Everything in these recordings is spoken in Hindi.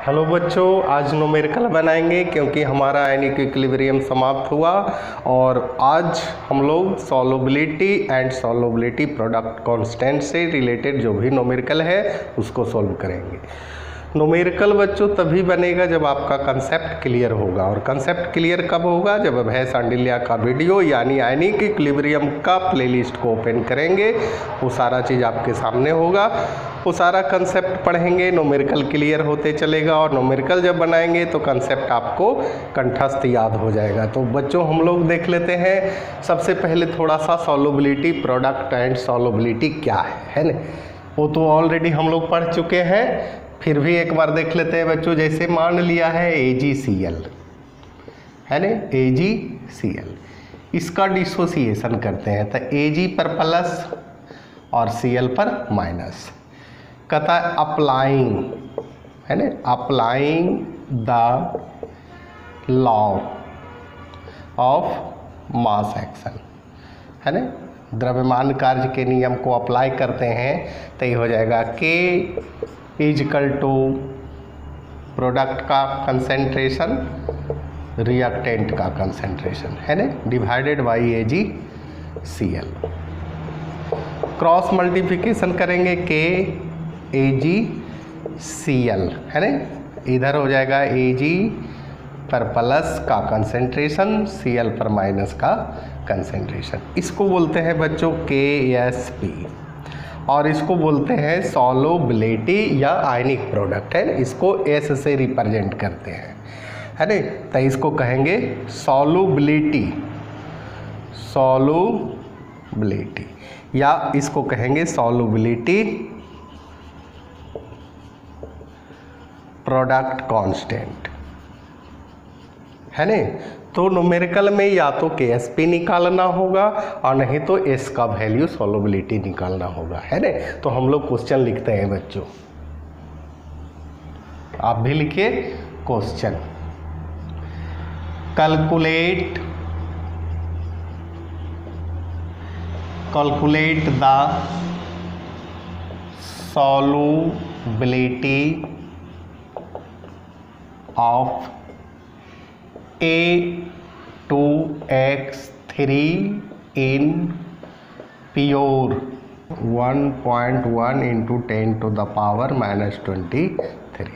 हेलो बच्चों, आज न्यूमेरिकल बनाएंगे क्योंकि हमारा आयनिक इक्विलिब्रियम समाप्त हुआ और आज हम लोग solubility and solubility product constant से रिलेटेड जो भी न्यूमेरिकल है उसको सॉल्व करेंगे। न्यूमेरिकल बच्चों तभी बनेगा जब आपका कंसेप्ट क्लियर होगा, और कंसेप्ट क्लियर कब होगा? जब अभय सांडिल्या का वीडियो यानी आयनिक इक्विलिब्रियम का प्लेलिस्ट को ओपन करेंगे, वो सारा चीज़ आपके सामने होगा, वो सारा कंसेप्ट पढ़ेंगे, न्यूमेरिकल क्लियर होते चलेगा और न्यूमेरिकल जब बनाएंगे तो कंसेप्ट आपको कंठस्थ याद हो जाएगा। तो बच्चों हम लोग देख लेते हैं सबसे पहले थोड़ा सा सॉल्युबिलिटी प्रोडक्ट एंड सॉल्युबिलिटी क्या है ना, वो तो ऑलरेडी हम लोग पढ़ चुके हैं, फिर भी एक बार देख लेते हैं बच्चों। जैसे मान लिया है AgCl है ना, AgCl, इसका डिसोसिएशन करते हैं तो Ag पर प्लस और Cl पर माइनस, कहता है अप्लाइंग है ना, applying the law of mass action है ना, द्रव्यमान कार्य के नियम को अप्लाई करते हैं तो ये हो जाएगा K इजकल टू प्रोडक्ट का कंसेंट्रेशन रिएक्टेंट का कंसेंट्रेशन है ना, divided by AgCl। Cross multiplication करेंगे K AgCl है ना, इधर हो जाएगा Ag पर प्लस का कंसेंट्रेशन, Cl पर माइनस का कंसेंट्रेशन। इसको बोलते हैं बच्चों KSP और इसको बोलते हैं सॉल्युबिलिटी या आयनिक प्रोडक्ट है, इसको S से रिप्रेजेंट करते हैं है ना, तो इसको कहेंगे सॉल्युबिलिटी, सॉल्युबिलिटी या इसको कहेंगे सॉल्युबिलिटी प्रोडक्ट कांस्टेंट है ना। तो न्यूमेरिकल में या तो KSP निकालना होगा और नहीं तो S का वैल्यू सॉल्युबिलिटी निकालना होगा है ना। तो हम लोग क्वेश्चन लिखते हैं बच्चों, आप भी लिखिए question. Calculate the solubility of A2X3 in pure 1.1 into 10 to the power minus 23।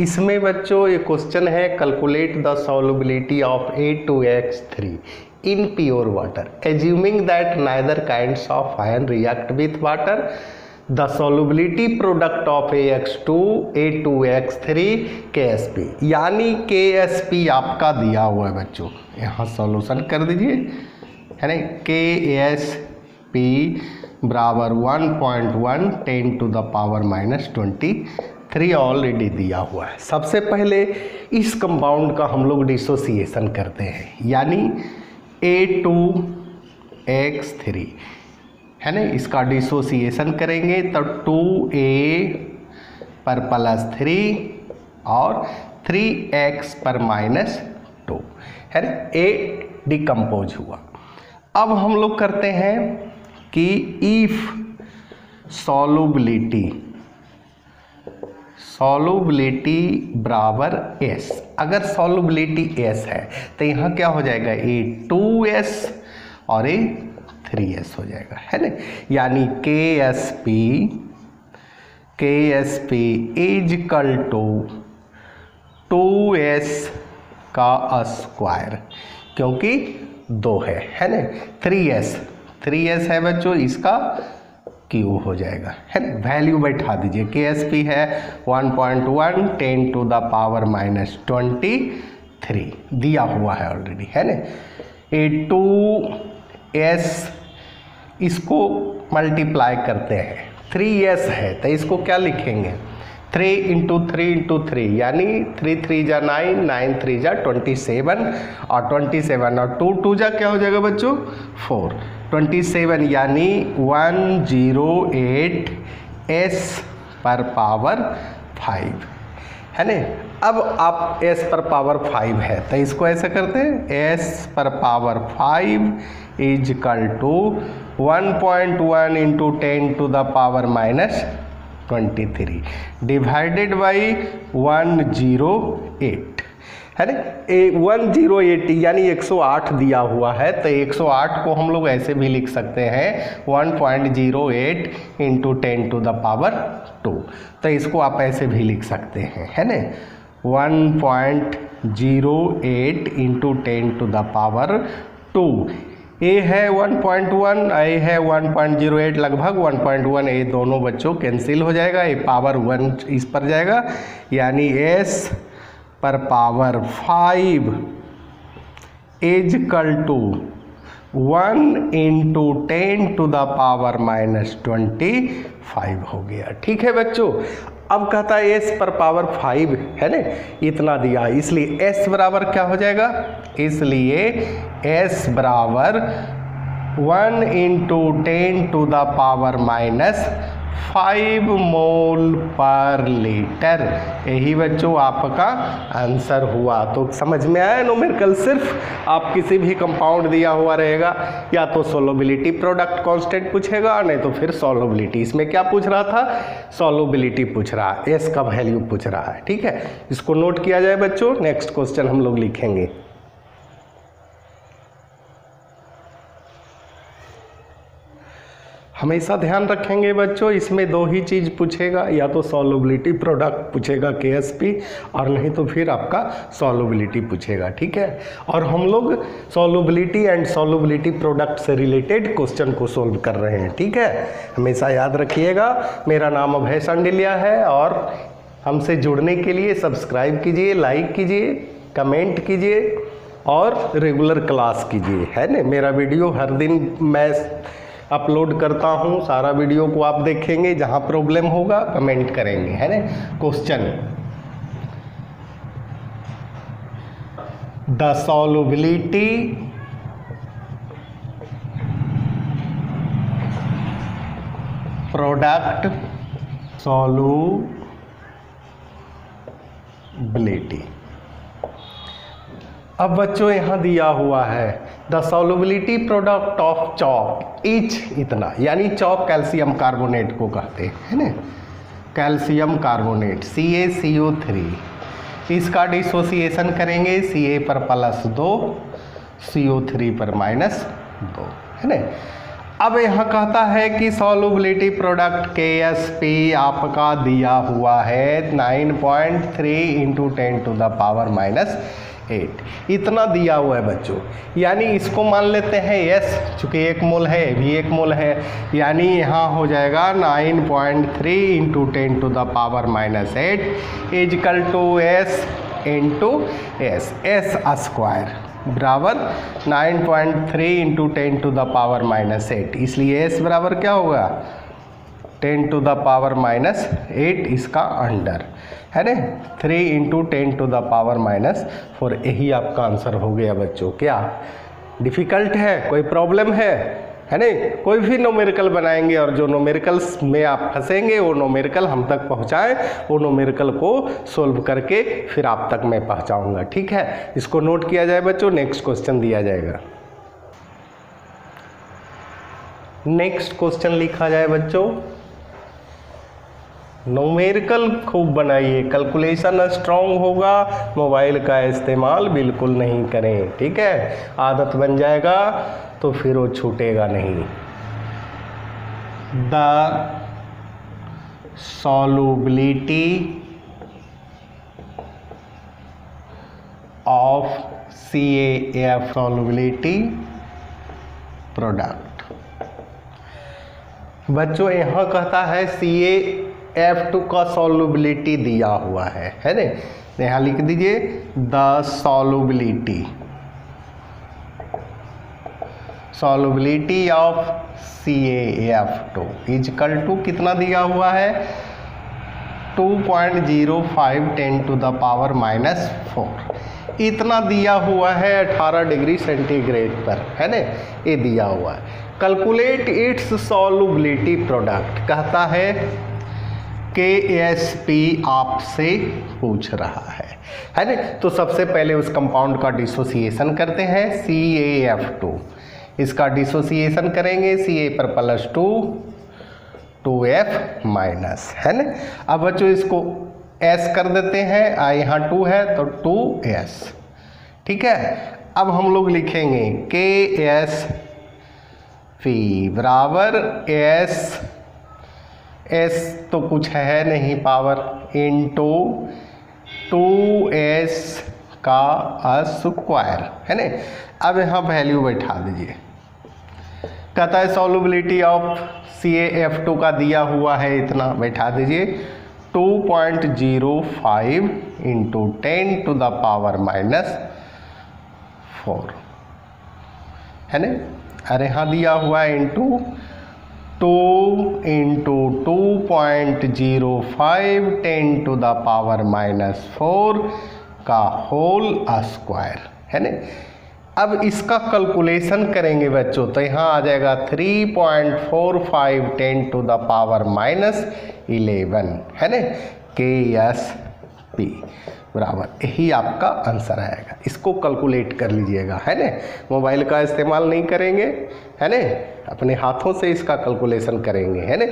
इसमें बच्चों ये क्वेश्चन है, calculate the solubility of A2X3 in pure water assuming that neither kinds of ion react with water, the solubility product of A2X3 KSP, यानी KSP आपका दिया हुआ है बच्चों, यहाँ सॉल्यूशन कर दीजिए है ना। KSP बराबर 1.1 10 to the power minus 23 already दिया हुआ है। सबसे पहले इस कंपाउंड का हम लोग डिसोसिएशन करते हैं, यानी A2X3 है ना, इसका डिसोसिएशन करेंगे तो 2A पर प्लस 3 और 3X पर माइनस 2 है ना, A डिकम्पोज हुआ। अब हम लोग करते हैं कि इफ सॉल्युबिलिटी बराबर S, अगर सॉल्युबिलिटी S है तो यहाँ क्या हो जाएगा A2S और A3S हो जाएगा है ना, यानी KSP इजकल टू 2S का स्क्वायर, क्योंकि 2 है ना, 3S है बच्चों, इसका क्यू हो जाएगा है ना। वैल्यू बैठा दीजिए, KSP है 1.1 10 to the power minus 23 दिया हुआ है ऑलरेडी है ना। A2S इसको मल्टीप्लाई करते हैं, 3S है तो इसको क्या लिखेंगे 3 into 3 into 3 यानी 3 3 जा 9, 9 3 जा 27 और 27 और 2 2 जा क्या हो जाएगा बच्चों 4, 27 यानी 108 S पर पावर 5 है ना। अब आप S पर पावर 5 है तो इसको ऐसे करते हैं, S पर power 5 is equal to 1.1 into 10 to the power minus 23 divided by 108 है ना। 108 यानी 108 दिया हुआ है, तो 108 को हम लोग ऐसे भी लिख सकते हैं 1.08 इंटू 10 टू द पावर 2। तो इसको आप ऐसे भी लिख सकते हैं, है ना, 1.08 इंटू 10 टू द पावर 2। ए है 1.1, ए है 1.08, लगभग 1.1, ये दोनों बच्चों कैंसिल हो जाएगा, ये पावर 1 इस पर जाएगा, यानी s पर power 5 is equal to 1 into 10 to the power -25 हो गया। ठीक है बच्चों, अब कहता है s पर पावर 5 है ना, इतना दिया, इसलिए s बराबर क्या हो जाएगा, इसलिए s बराबर 1 इंटू 10 टू द पावर -5 मोल पर लीटर। यही बच्चों आपका आंसर हुआ। तो समझ में आया न्यूमेरिकल, सिर्फ आप किसी भी कंपाउंड दिया हुआ रहेगा, या तो सोलबिलिटी प्रोडक्ट कांस्टेंट पूछेगा, नहीं तो फिर सोलबिलिटी। इसमें क्या पूछ रहा था, सोलबिलिटी पूछ रहा है, एस का वैल्यू पूछ रहा है। ठीक है, इसको नोट किया जाए बच्चों, नेक्स्ट क्वेश्चन हम लोग लिखेंगे। हमेशा ध्यान रखेंगे बच्चों, इसमें दो ही चीज़ पूछेगा, या तो सॉल्युबिलिटी प्रोडक्ट पूछेगा KSP, और नहीं तो फिर आपका सॉल्युबिलिटी पूछेगा। ठीक है, और हम लोग सॉल्युबिलिटी एंड सॉल्युबिलिटी प्रोडक्ट से रिलेटेड क्वेश्चन को सोल्व कर रहे हैं। ठीक है, हमेशा याद रखिएगा। मेरा नाम अभय सांडिल्या है, और हमसे जुड़ने के लिए सब्सक्राइब कीजिए, लाइक कीजिए, कमेंट कीजिए और रेगुलर क्लास कीजिए, है ना। मेरा वीडियो हर दिन मैं अपलोड करता हूँ, सारा वीडियो को आप देखेंगे, जहाँ प्रॉब्लम होगा कमेंट करेंगे, है ना। Question, the solubility product solubility. अब बच्चों यहाँ दिया हुआ है the solubility product of chalk etch इतना, यानी चॉक कैल्शियम कार्बोनेट को कहते हैं, है ना, कैल्शियम कार्बोनेट CaCO3। इसका डिसोसिएशन करेंगे Ca पर +2 CO3 पर -2, है ना। अब यहाँ कहता है कि सॉल्युबिलिटी प्रोडक्ट KSP आपका दिया हुआ है 9.3 इंटू 10 टू द पावर -8, इतना दिया हुआ है बच्चों। यानी इसको मान लेते हैं S, चूँकि 1 मोल है, भी 1 मोल है, यानी यहाँ हो जाएगा 9.3 into 10 to the power -8 is equal to S into S square बराबर 9.3 इंटू 10 टू द पावर -8। इसलिए S बराबर क्या होगा, 10 टू द पावर -8 इसका अंडर, है ना, 3 इंटू 10 टू द पावर -4। यही आपका आंसर हो गया बच्चों। क्या डिफ़िकल्ट है, कोई प्रॉब्लम है ना। कोई भी न्यूमेरिकल बनाएंगे और जो न्यूमेरिकल्स में आप फंसेंगे वो न्यूमेरिकल हम तक पहुंचाएं, वो न्यूमेरिकल को सोल्व करके फिर आप तक मैं पहुंचाऊंगा। ठीक है, इसको नोट किया जाए बच्चों, नेक्स्ट क्वेश्चन दिया जाएगा। नेक्स्ट क्वेश्चन लिखा जाए बच्चों, न्यूमेरिकल खूब बनाइए, कैलकुलेशन स्ट्रॉन्ग होगा, मोबाइल का इस्तेमाल बिल्कुल नहीं करें। ठीक है, आदत बन जाएगा तो फिर वो छूटेगा नहीं। The solubility of CaF solubility product. बच्चों यहाँ कहता है CaF2 का सॉल्युबिलिटी दिया हुआ है ना, यहाँ लिख दीजिए the solubility of CaF2 is equal to कितना दिया हुआ है, 2.05 10 टू द पावर -4, इतना दिया हुआ है 18 डिग्री सेंटीग्रेड पर, है ना, ये दिया हुआ है। कैलकुलेट इट्स सॉल्युबिलिटी प्रोडक्ट, कहता है KSP आपसे पूछ रहा है ना। तो सबसे पहले उस कंपाउंड का डिसोसिएशन करते हैं CaF2, इसका डिसोसिएशन करेंगे Ca पर +2 2F माइनस, है ना। अब बच्चों इसको S कर देते हैं, यहाँ 2 है तो 2S, ठीक है। अब हम लोग लिखेंगे KSP बराबर S तो कुछ है नहीं पावर इंटू 2S का स्क्वायर, है ना। अब यहाँ वैल्यू बैठा दीजिए। कहता है सॉल्युबिलिटी ऑफ CaF2 का दिया हुआ है इतना, बैठा दीजिए 2.05 इंटू 10 टू द पावर -4, है ना। अरे यहाँ दिया हुआ है into 2 into 2.05 10 to the power -4 का होल स्क्वायर, है ना। अब इसका कैलकुलेशन करेंगे बच्चों तो यहाँ आ जाएगा 3.45 10 टू द पावर -11, है ना। KSP बराबर यही आपका आंसर आएगा। इसको कैलकुलेट कर लीजिएगा, है ना। मोबाइल का इस्तेमाल नहीं करेंगे, है ना, अपने हाथों से इसका कैलकुलेशन करेंगे, है ना।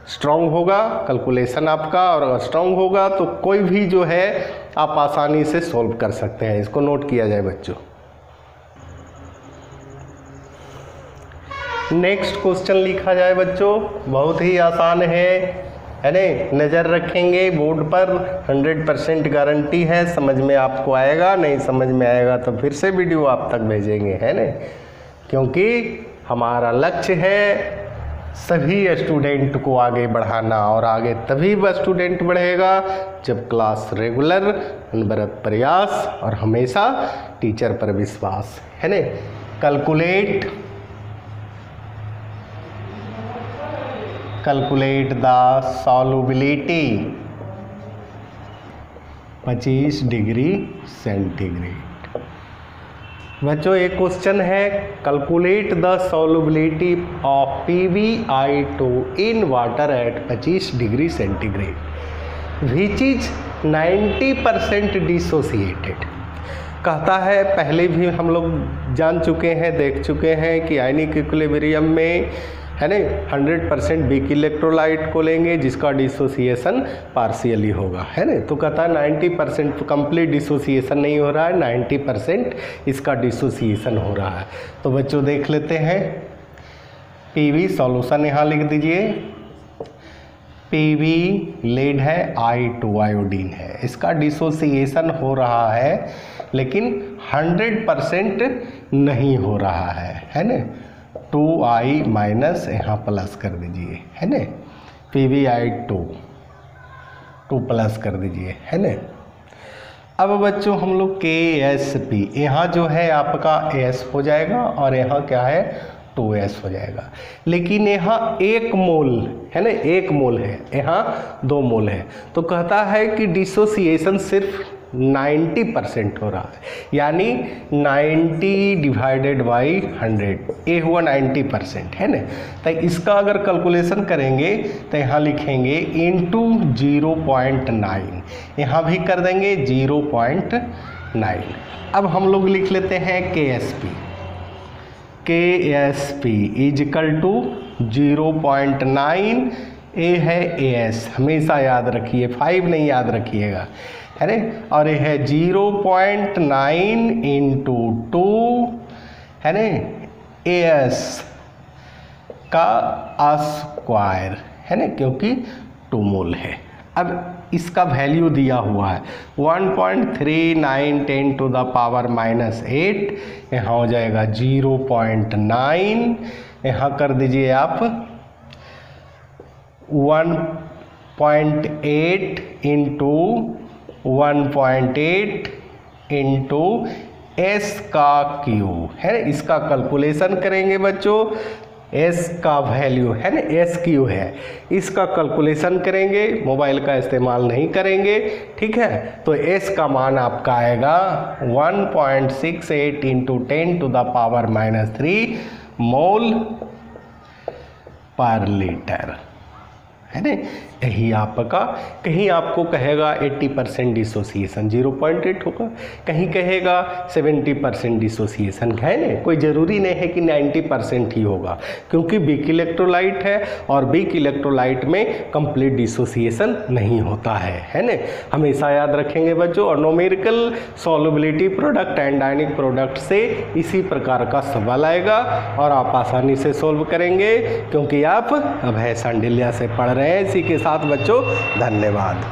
स्ट्रॉन्ग होगा कैलकुलेशन आपका, और अगर स्ट्रॉन्ग होगा तो कोई भी जो है आप आसानी से सॉल्व कर सकते हैं। इसको नोट किया जाए बच्चों। नेक्स्ट क्वेश्चन लिखा जाए बच्चों, बहुत ही आसान है ना। नज़र रखेंगे बोर्ड पर, 100% गारंटी है समझ में आपको आएगा। नहीं समझ में आएगा तो फिर से वीडियो आप तक भेजेंगे, है ना, क्योंकि हमारा लक्ष्य है सभी स्टूडेंट को आगे बढ़ाना, और आगे तभी वह स्टूडेंट बढ़ेगा जब क्लास रेगुलर, अनवरत प्रयास और हमेशा टीचर पर विश्वास, है ना। Calculate the solubility 25 degree centigrade. बच्चों एक क्वेश्चन है, calculate the solubility of PbI2 in water at 25 degree centigrade which is 90% dissociated. कहता है, पहले भी हम लोग जान चुके हैं, देख चुके हैं कि आयनिक इक्विलिब्रियम में, है ना, 100% वीक इलेक्ट्रोलाइट को लेंगे जिसका डिसोसिएशन पार्शियली होगा, है ना। तो कहता है 90% कंप्लीट डिसोसिएशन नहीं हो रहा है, 90% इसका डिसोसिएशन हो रहा है। तो बच्चों देख लेते हैं, PV सॉल्यूशन यहाँ लिख दीजिए, PV लेड है, I2 आयोडीन है, इसका डिसोसिएशन हो रहा है लेकिन 100% नहीं हो रहा है ना। 2I माइनस यहाँ प्लस कर दीजिए, है ना, PbI2 2 प्लस कर दीजिए, है ना। अब बच्चों हम लोग KSP, यहाँ जो है आपका S हो जाएगा और यहाँ क्या है 2S हो जाएगा, लेकिन यहाँ 1 मोल है ना, 1 मोल है, यहाँ 2 मोल है। तो कहता है कि डिसोसिएशन सिर्फ 90% हो रहा है, यानी 90 डिवाइडेड बाई 100, ये हुआ 90%, है ना। तो इसका अगर कैलकुलेशन करेंगे तो यहाँ लिखेंगे इंटू 0.9, यहाँ भी कर देंगे 0.9। अब हम लोग लिख लेते हैं KSP इज इक्वल टू 0.9, ए है AS, हमेशा याद रखिए, 5 नहीं याद रखिएगा, है ना। और ये है 0.9 इंटू 2, है ना, AS का स्क्वायर, है ना, क्योंकि 2 मोल है। अब इसका वैल्यू दिया हुआ है 1.39 टू द पावर -8, यहाँ हो जाएगा 0.9, यहाँ कर दीजिए आप 1.8 इंटू 1.8 इंटू S का क्यूब, है ना। इसका कैलकुलेशन करेंगे बच्चों, S का वैल्यू है ना, S क्यू है, इसका कैलकुलेशन करेंगे, मोबाइल का इस्तेमाल नहीं करेंगे, ठीक है। तो S का मान आपका आएगा 1.68 इंटू 10 टू द पावर -3 मोल पर लीटर, है ना। यही आपका कहीं आपको कहेगा 80% डिसोसिएशन 0.8 होगा, कहीं कहेगा 70% डिसोसिएशन, है ना। कोई ज़रूरी नहीं है कि 90% ही होगा, क्योंकि वीक इलेक्ट्रोलाइट है और वीक इलेक्ट्रोलाइट में कंप्लीट डिसोसिएशन नहीं होता है ना। हमेशा याद रखेंगे बच्चों। और numerical solubility product and ionic product से इसी प्रकार का सवाल आएगा और आप आसानी से सोल्व करेंगे, क्योंकि आप अभय शांडिल्य से पढ़ रहे हैं। इसी के साथ बच्चों धन्यवाद।